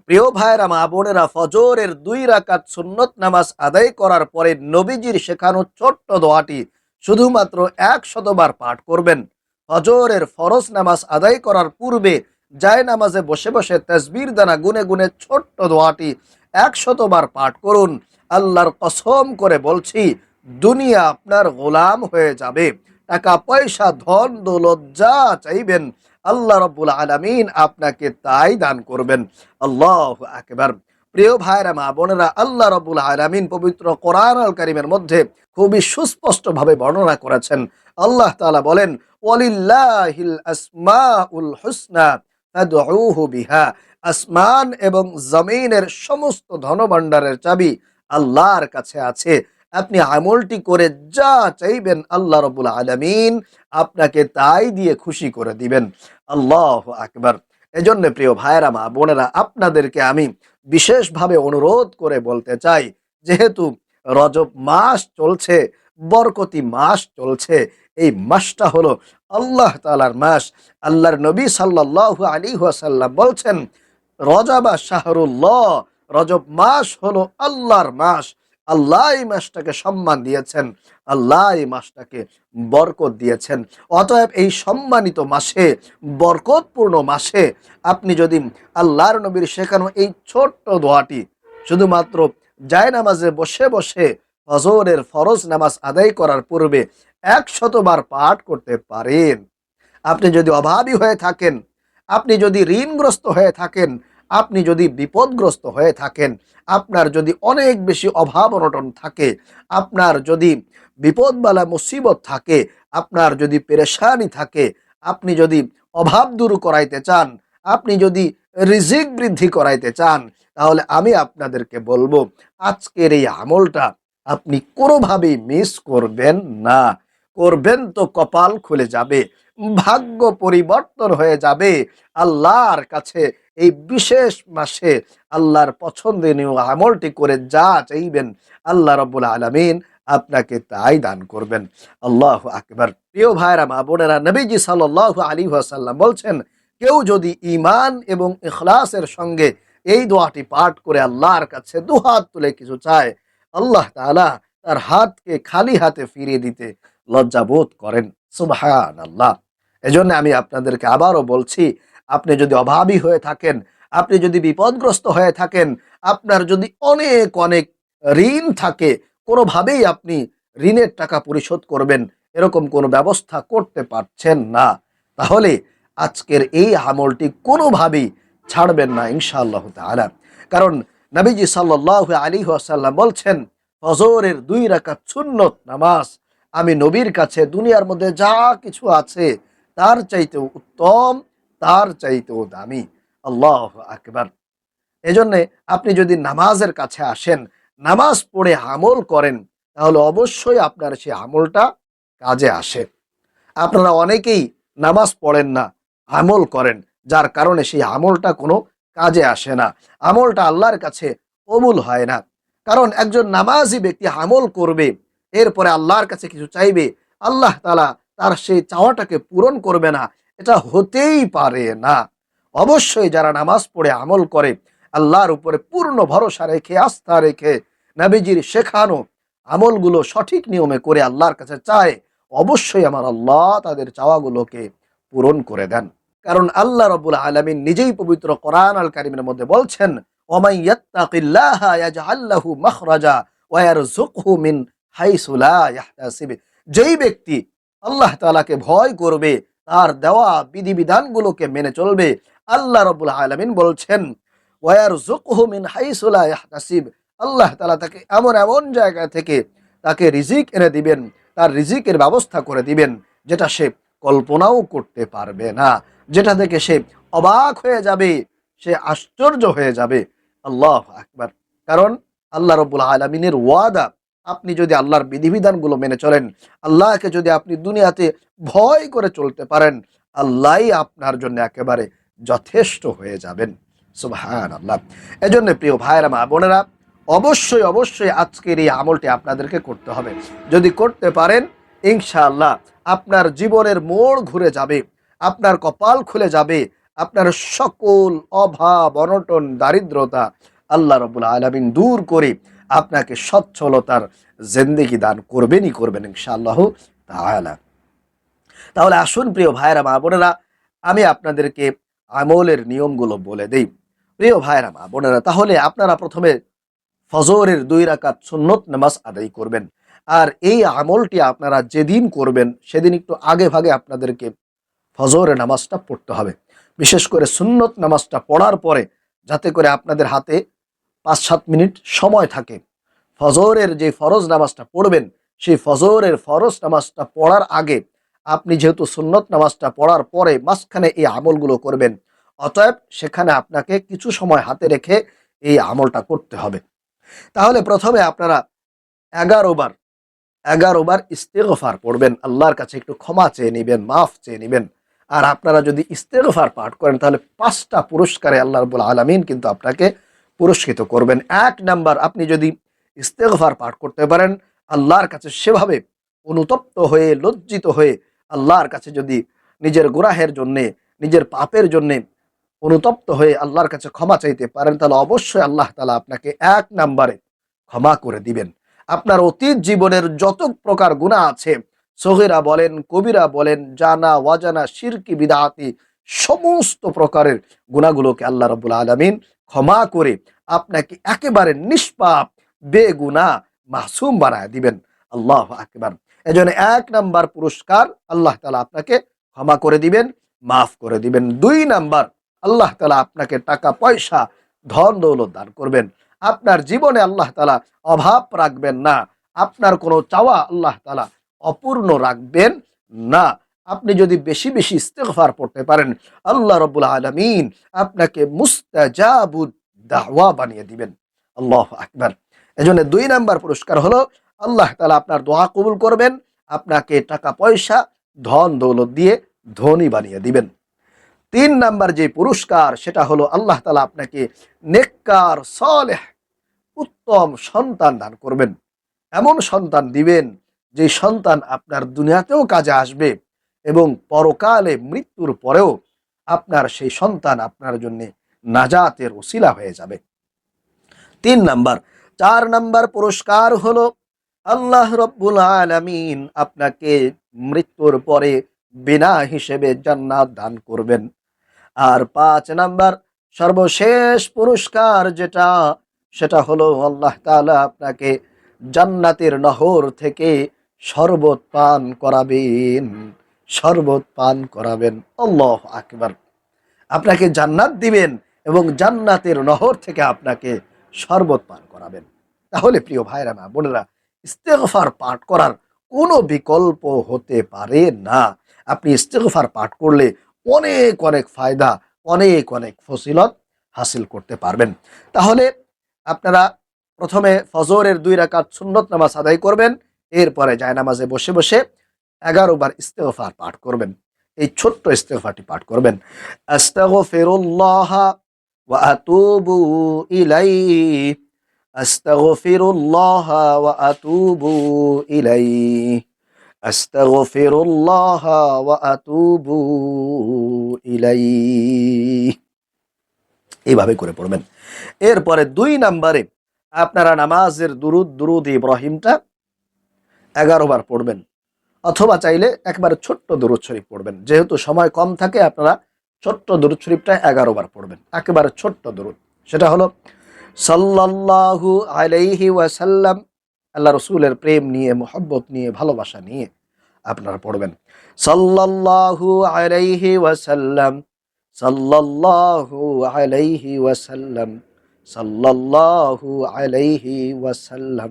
প্রিয় ভাইরা মা বোনেরা, ফজরের 2 রাকাত সুন্নত নামাজ আদায় করার পরে নবীজির শেখানো ছোট্ট দোয়াটি শুধুমাত্র 100 বার পাঠ করবেন। ফজরের ফরজ নামাজ আদায় করার পূর্বে যায় নামাজে বসে বসে তাসবির দানা গুনে গুনে ছোট্ট দোয়াটি 100 বার পাঠ করুন। আল্লাহর কসম করে বলছি, দুনিয়া আপনার গোলাম হয়ে যাবে। টাকা পয়সা ধন দৌলত যা চাইবেন আল্লাহ রব্বুল আলামিন আপনাকে তাই দান করবেন। আল্লাহু আকবার। প্রিয় ভাইরা মা বোনেরা, আল্লাহ রব্বুল আলামিন পবিত্র কোরআন আল কারীমের মধ্যে খুবই সুস্পষ্টভাবে বর্ণনা করেছেন। আল্লাহ তাআলা বলেন, ওয়ালিল্লাহিল আসমাউল হুসনা ফাদউহু বিহা। আসমান এবং জমিনের সমস্ত ধনভাণ্ডারের চাবি আল্লাহর কাছে আছে। আপনি আমলটি করে যা চাইবেন আল্লাহ রব্বুল আলামিন আপনাকে তাই দিয়ে খুশি করে দিবেন। আল্লাহু আকবার। এজন্য প্রিয় ভাইরা মা বোনেরা, আপনাদেরকে আমি বিশেষভাবে অনুরোধ করে বলতে চাই, যেহেতু রজব মাস চলছে, বরকতি মাস চলছে, এই মাসটা হলো আল্লাহ তাআলার মাস। আল্লাহর নবী সাল্লাল্লাহু আলাইহি ওয়াসাল্লাম বলছেন, রজবা শাহরুল্লাহ, রজব মাস হলো আল্লাহর মাস। আল্লাহ এই মাসটাকে সম্মান দিয়েছেন, আল্লাহ এই মাসটাকে বরকত দিয়েছেন। অতএব এই সম্মানিত মাসে, বরকতপূর্ণ মাসে আপনি যদি আল্লাহর নবীর শেখানো এই ছোট্ট দোয়াটি শুধুমাত্র জায়নামাজে বসে বসে ফজরের ফরজ নামাজ আদায় করার পূর্বে 100 বার পাঠ করতে পারেন, আপনি যদি অভাবী হয়ে থাকেন, আপনি যদি ঋণগ্রস্ত হয়ে থাকেন, আপনি যদি বিপদগ্রস্ত হয়ে থাকেন, আপনার যদি অনেক বেশি অভাব অনটন থাকে, আপনার যদি বিপদবালা মুসিবত থাকে, আপনার যদি পেরেশানি থাকে, আপনি যদি অভাব দূর করাইতে চান, আপনি যদি রিজিক বৃদ্ধি করাইতে চান, তাহলে আমি আপনাদেরকে বলবো, আজকের এই আমলটা আপনি কোনোভাবেই মিস করবেন না। করবেন তো কপাল খুলে যাবে, ভাগ্য পরিবর্তন হয়ে যাবে। আল্লাহর কাছে এই বিশেষ মাসে আল্লাহর পছন্দনীয় আমলটি করে যা চাইবেন আল্লাহ রাব্বুল আলামিন আপনাকে তাই দান করবেন। আল্লাহু আকবার। প্রিয় ভাইরা মা বোনেরা, নবীজি সাল্লাল্লাহু আলাইহি ওয়াসাল্লাম বলছেন, কেউ যদি ঈমান এবং ইখলাসের সঙ্গে এই দোয়াটি পাঠ করে আল্লাহর কাছে দুহাত তুলে কিছু চায়, আল্লাহ তাআলা তার হাতকে খালি হাতে ফিরিয়ে দিতে লজ্জাবোধ করেন। সুবহানাল্লাহ। এজন্য আমি আপনাদেরকে আবারও বলছি, আপনি যদি অভাবী হয়ে থাকেন, আপনি যদি বিপদগ্রস্ত হয়ে থাকেন, আপনার যদি অনেক অনেক ঋণ থাকে, কোনোভাবেই আপনি ঋণের টাকা পরিশোধ করবেন এরকম কোনো ব্যবস্থা করতে পারছেন না, তাহলে আজকের এই আমলটি কোনোভাবেই ছাড়বেন না ইনশাআল্লাহ তাআলা। কারণ নবীজি সাল্লাল্লাহু আলাইহি ওয়াসাল্লাম বলছেন, ফজরের 2 রাকাত সুন্নত নামাজ আমি নবীর কাছে দুনিয়ার মধ্যে যা কিছু আছে তার চাইতেও উত্তম, তার চাইতেও দামি। আল্লাহু আকবার। এজন্যে আপনি যদি নামাজের কাছে আসেন, নামাজ পড়ে আমল করেন, তাহলে অবশ্যই আপনার সেই আমলটা কাজে আসে। আপনারা অনেকেই নামাজ পড়েন না, আমল করেন, যার কারণে সেই আমলটা কোনো কাজে আসে না, আমলটা আল্লাহর কাছে কবুল হয় না। কারণ একজন নামাজি ব্যক্তি আমল করবে, এরপরে আল্লাহর কাছে কিছু চাইবে, আল্লাহ তাআলা তার সেই চাওয়াটাকে পূরণ করবে না, এটা হতেই পারে না। অবশ্যই যারা নামাজ পড়ে আমল করে, আল্লাহর উপরে পূর্ণ ভরসা রেখে, আস্থা রেখে, নবীজির শেখানো আমলগুলো সঠিক নিয়মে করে আল্লাহর কাছে চায়, অবশ্যই আমার আল্লাহ তাদের চাওয়াগুলোকে পূরণ করে দেন। কারণ আল্লাহ রাব্বুল আলামিন নিজেই পবিত্র কোরআন আল কারীমের মধ্যে বলছেন, ওয়ামান ইয়াত্তাকিল্লাহা ইয়াজআল লাহু মাখরাজা ওয়া ইয়ারযুকহু মিন হাইসু লা ইয়াহতাসিব। যেই ব্যক্তি আল্লাহ তাআলাকে ভয় করবে, তার দেওয়া বিধিবিধানগুলোকে মেনে চলবে, আল্লাহ রাব্বুল আলামিন বলছেন, ওয়া ইয়ারযুকহু মিন হাইসু লা ইয়াহতাসিব, আল্লাহ তাআলা তাকে এমন এমন জায়গা থেকে তাকে রিজিক এনে দিবেন, তার রিজিকের ব্যবস্থা করে দিবেন, যেটা সে কল্পনাও করতে পারবে না, যেটা থেকে সে অবাক হয়ে যাবে, সে আশ্চর্য হয়ে যাবে। আল্লাহু আকবার। কারণ আল্লাহ রাব্বুল আলামিনের ওয়াদা, আপনি যদি আল্লাহর বিধিবিধানগুলো মেনে চলেন, আল্লাহকে যদি আপনি দুনিয়াতে ভয় করে চলতে পারেন, আল্লাহই আপনার জন্য একেবারে যথেষ্ট হয়ে যাবেন। সুবহানাল্লাহ। এজন্য প্রিয় ভাইরা মা বোনেরা, অবশ্যই অবশ্যই আজকের এই আমলটি আপনাদেরকে করতে হবে। যদি করতে পারেন, ইনশাআল্লাহ আপনার জীবনের মোড় ঘুরে যাবে, আপনার কপাল খুলে যাবে, আপনার সকল অভাব অনটন দারিদ্রতা আল্লাহ রাব্বুল আলামিন দূর করে আপনাকে সচ্ছলতার জিন্দেগি দান করবেনই করবেন ইনশাআল্লাহ তাআলা। তাহলে আসুন প্রিয় ভাইরা মা বোনেরা, আমি আপনাদেরকে আমলের নিয়মগুলো বলে দেই। প্রিয় ভাইরা মা বোনেরা, তাহলে আপনারা প্রথমে ফজরের 2 রাকাত সুন্নত নামাজ আদায় করবেন। আর এই আমলটি আপনারা যেদিন করবেন সেদিন একটু আগে ভাগে আপনাদেরকে ফজরের নামাজটা পড়তে হবে। বিশেষ করে সুন্নত নামাজটা পড়ার পরে যাতে করে আপনাদের হাতে 5-7 মিনিট সময় থাকে। ফজরের যে ফরজ নামাজটা পড়বেন সেই ফজরের ফরজ নামাজটা পড়ার আগে আপনি যেহেতু সুন্নত নামাজটা পড়ার পরে মাঝখানে এই আমলগুলো করবেন, অতএব সেখানে আপনাকে কিছু সময় হাতে রেখে এই আমলটা করতে হবে। তাহলে প্রথমে আপনারা 11 বার 11 বার ইস্তেগফার পড়বেন, আল্লাহর কাছে একটু ক্ষমা চেয়ে নিবেন, মাফ চেয়ে নিবেন। আর আপনারা যদি ইস্তেগফার পাঠ করেন তাহলে 5টা পুরস্কারে আল্লাহ রাব্বুল আলামিন কিন্তু আপনাকে পুরস্কৃত করবেন। 1 নাম্বার, আপনি যদি ইস্তেগফার পাঠ করতে পারেন, আল্লাহর কাছে সেভাবে অনুতপ্ত হয়ে লজ্জিত হয়ে আল্লাহর কাছে যদি নিজের গুনাহের জন্যে নিজের পাপের জন্যে অনুতপ্ত হয়ে আল্লাহর কাছে ক্ষমা চাইতে পারেন, তাহলে অবশ্যই আল্লাহ তাআলা আপনাকে 1 নাম্বারে ক্ষমা করে দিবেন। আপনার অতীত জীবনের যত প্রকার গুনাহ আছে, সগীরা বলেন কবিরা বলেন, জানা ওয়াজানা শিরকি বিদআতি, সমস্ত প্রকারের গুনাহগুলোকে আল্লাহ রাব্বুল আলামিন ক্ষমা করে আপনাকে একেবারে নিষ্পাপ বেগুনাহ মাসুম বানায় দিবেন। আল্লাহু আকবার। এজন্য 1 নাম্বার পুরস্কার আল্লাহ তাআলা আপনাকে ক্ষমা করে দিবেন, মাফ করে দিবেন। 2 নাম্বার, আল্লাহ তাআলা আপনাকে টাকা পয়সা ধন দৌলত দান করবেন। আপনার জীবনে আল্লাহ তাআলা অভাব রাখবেন না। আপনার কোনো চাওয়া আল্লাহ তাআলা অপূর্ণ রাখবেন না। আপনি যদি বেশি বেশি ইস্তেগফার পড়তে পারেন, আল্লাহ রাব্বুল আলামিন আপনাকে মুস্তাজাবুদ দাওয়া বানিয়ে দিবেন। আল্লাহু আকবার। এজন্য 2 নাম্বার পুরস্কার হলো আল্লাহ তাআলা আপনার দোয়া কবুল করবেন, আপনাকে টাকা পয়সা ধন দৌলত দিয়ে ধনী বানিয়ে দিবেন। 3 নাম্বার যে পুরস্কার সেটা হলো আল্লাহ তাআলা আপনাকে নেককার সালেহ উত্তম সন্তান দান করবেন। এমন সন্তান দিবেন যে সন্তান আপনার দুনিয়াতেও কাজে আসবে এবং পরকালে মৃত্যুর পরেও আপনার সেই সন্তান আপনার জন্য নাজাতের ওসিলা হয়ে যাবে। 3 নাম্বার। 4 নাম্বার পুরস্কার হলো আল্লাহ রাব্বুল আলামিন আপনাকে মৃত্যুর পরে বিনা হিসেবে জান্নাত দান করবেন। আর 5 নাম্বার সর্বশেষ পুরস্কার যেটা, সেটা হলো আল্লাহ তাআলা আপনাকে জান্নাতের নহর থেকে শরবত পান করাবেন, শরবত পান করাবেন। আল্লাহু আকবার। আপনাকে জান্নাত দিবেন এবং জান্নাতের নহর থেকে আপনাকে শরবত পান করাবেন। তাহলে প্রিয় ভাইরা মা বোনেরা, ইস্তেগফার পাঠ করার কোনো বিকল্প হতে পারে না। আপনি ইস্তেগফার পাঠ করলে অনেক অনেক ফায়দা, অনেক অনেক ফজিলত হাসিল করতে পারবেন। তাহলে আপনারা প্রথমে ফজরের 2 রাকাত সুন্নত নামাজ আদায় করবেন, এরপরে জায়নামাজে বসে বসে 11 বার ইস্তেগফার পাঠ করবেন। এই ছোট্ট ইস্তেগফারটি পাঠ করবেন। আস্তাগফিরুল্লাহ ওয়া আতুবু ইলাইহি, আস্তাগফিরুল্লাহ ওয়া আতুবু ইলাইহি, আস্তাগফিরুল্লাহ ওয়া আতুবু ইলাইহি। এইভাবে করে পড়বেন। এরপরে 2 নাম্বারে আপনারা নামাজের দুরুদ ইব্রাহিমটা 11 বার পড়বেন, অথবা চাইলে একবারে ছোট্ট দরুদ শরীফ পড়বেন। যেহেতু সময় কম থাকে আপনারা ছোট্ট দরুদ শরীফটা 11 বার পড়বেন, একেবারে ছোট্ট দরুদ। সেটা হলো সাল্লাল্লাহু আলাইহি ওয়াসাল্লাম, আল্লাহ রসুলের প্রেম নিয়ে, মোহব্বত নিয়ে, ভালোবাসা নিয়ে আপনারা পড়বেন। সাল্লাল্লাহু আলাইহি ওয়াসাল্লাম, সাল্লাল্লাহু আলাইহি ওয়াসাল্লাম, সাল্লাল্লাহু আলাইহি ওয়াসাল্লাম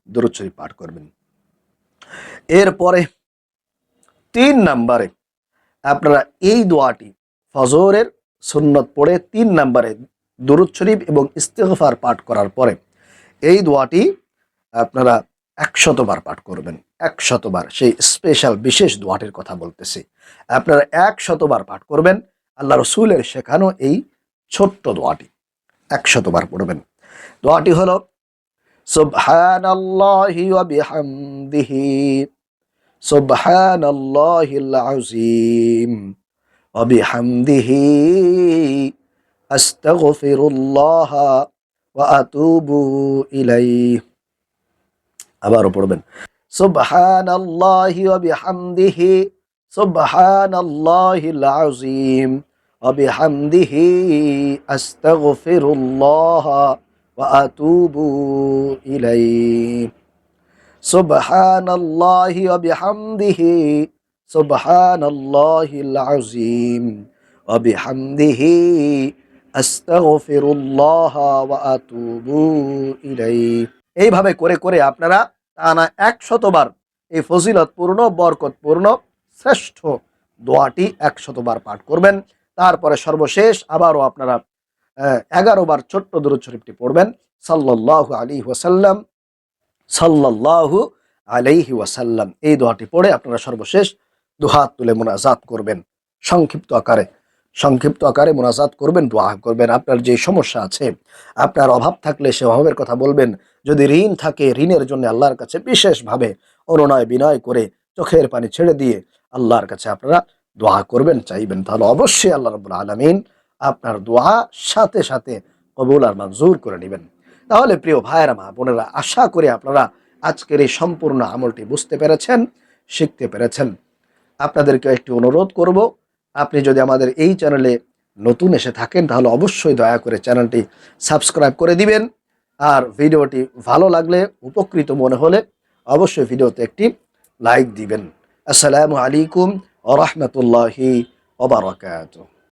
দরুদ শরীফ পাঠ করবেন। এরপরে 3 নাম্বারে আপনারা এই দোয়াটি ফজরের সুন্নত পড়ে 3 নাম্বারে দুরূদ শরীফ এবং ইস্তিগফার পাঠ করার পরে এই দোয়াটি আপনারা 100 বার পাঠ করবেন। 100 বার, সেই স্পেশাল বিশেষ দোয়াটির কথা বলতেছি। আপনারা 100 বার পাঠ করবেন, আল্লাহ রসুলের শেখানো এই ছোট্ট দোয়াটি 100 বার পড়বেন। দোয়াটি হলো সুবহানাল্লাহি ওয়া বিহামদিহি, সুবহানাল্লাহিল আযীম, ওয়া বিহামদিহি আস্তাগফিরুল্লাহ ওয়া আতুবু ইলাইহি। আবারও পড়বেন সুবহানাল্লাহি ওয়া বিহামদিহি সুবহানাল্লাহিল আযীম ওয়া বিহামদিহি আস্তাগফিরুল্লাহ ওয়া আতুবু ইলাইহি। সুবহানাল্লাহি ওয়া বিহামদিহি সুবহানাল্লাহিল আযীম ওয়া বিহামদিহি আস্তাগফিরুল্লাহ ওয়া আতুবু ইলাইহি। এইভাবে করে করে আপনারা টানা ১০০ বার এই ফজিলতপূর্ণ বরকতপূর্ণ শ্রেষ্ঠ দোয়াটি ১০০ বার পাঠ করবেন। তারপরে সর্বশেষ আবারও আপনারা ১১ বার ছোট্ট দুরূদ শরীফটি পড়বেন, সাল্লাল্লাহু আলাইহি ওয়াসাল্লাম সাল্লাল্লাহু আলাইহি ওয়াসাল্লাম। এই দোয়াটি পড়ে আপনারা সর্বশেষ দুহাত তুলে মুনাজাত করবেন, সংক্ষিপ্ত আকারে মুনাজাত করবেন, দোয়া করবেন। আপনার যে সমস্যা আছে, আপনার অভাব থাকলে সে অভাবের কথা বলবেন। যদি ঋণ থাকে, ঋণের জন্য আল্লাহর কাছে বিশেষভাবে অনুনয় বিনয় করে চোখের পানি ছেড়ে দিয়ে আল্লাহর কাছে আপনারা দোয়া করবেন, চাইবেন, তাহলে অবশ্যই আল্লাহ রাব্বুল আলামিন আপনার দোয়া সাথে সাথে কবুল আর মঞ্জুর করে নেবেন। তাহলে প্রিয় ভাইয়েরা, মা বোনেরা, আশা করি আপনারা আজকের এই সম্পূর্ণ আমলটি বুঝতে পেরেছেন, শিখতে পেরেছেন। আপনাদেরকে একটি অনুরোধ করব, আপনি যদি আমাদের এই চ্যানেলে নতুন এসে থাকেন তাহলে অবশ্যই দয়া করে চ্যানেলটি সাবস্ক্রাইব করে দিবেন। আর ভিডিওটি ভালো লাগলে, উপকৃত মনে হলে অবশ্যই ভিডিওতে একটি লাইক দিবেন। আসসালামু আলাইকুম ওয়া রাহমাতুল্লাহি ওয়া বারাকাতুহু।